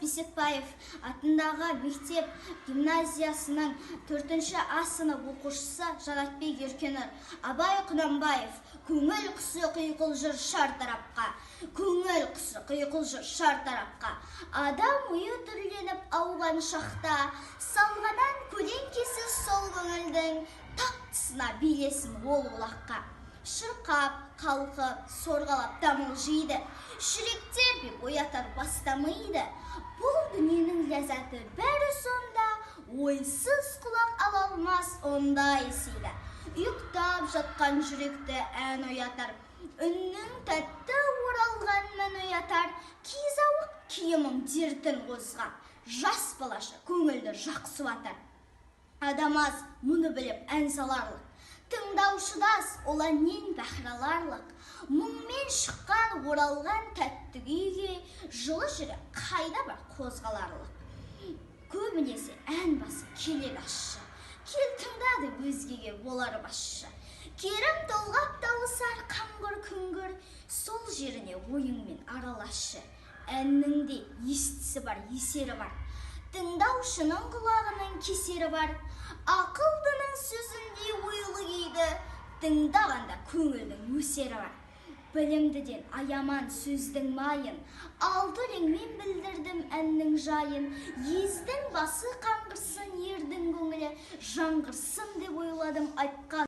Бисекбаев атындағы мектеп гимназиясының 4-ші А сынып оқушысы Жанатбек Еркенұр. Абай Құнанбаев: көңіл құсы құйқыл жүр шар тарапқа. Көңіл құсы құйқыл жүр шар тарапқа. Адам ойы түрленіп ауған шақта, салғанан көлеңкесіз сол көңілдің тақтысына билесін ол олаққа. Шырқап, қалқып, сорғалап дамыл жейді. Жүректер беп оятар бастамайды. Бұл дүниенің ләззаты бәрі сонда, ойсыз құлақ ала алмас ондай есейді. Ұйықтап жатқан жүректі ән оятар, үннің тәтті оралған мән оятар. Кейзауық киімің дертін қозға, жас балаша көңілді жақсуатар. Адам аз мұны біліп ән саларлық, тыңдаушыдас ола нен бәхраларлық. Мұңмен шыққан оралған тәтті күйге, жылы жүрек қайда бар қозғаларлық. Көбінесе ән басы келек ашшы, кел тыңдады өзгеге болар басшы. Керім толғап дауысар қаңғыр күңгір, сол жеріне ойыңмен аралашы. Әннің де естісі бар, есері бар, тыңдаушының құлағының кесері бар. Ақылдының сөзінде ойлы кейді, тыңдағанда көңілдің өсері бар. Білімдіден аяман сөздің майын, алды өлеңмен білдірдім әннің жайын. Ездің басы қаңғырсын, ердің көңілі жаңғырсын деп ойладым айтқан.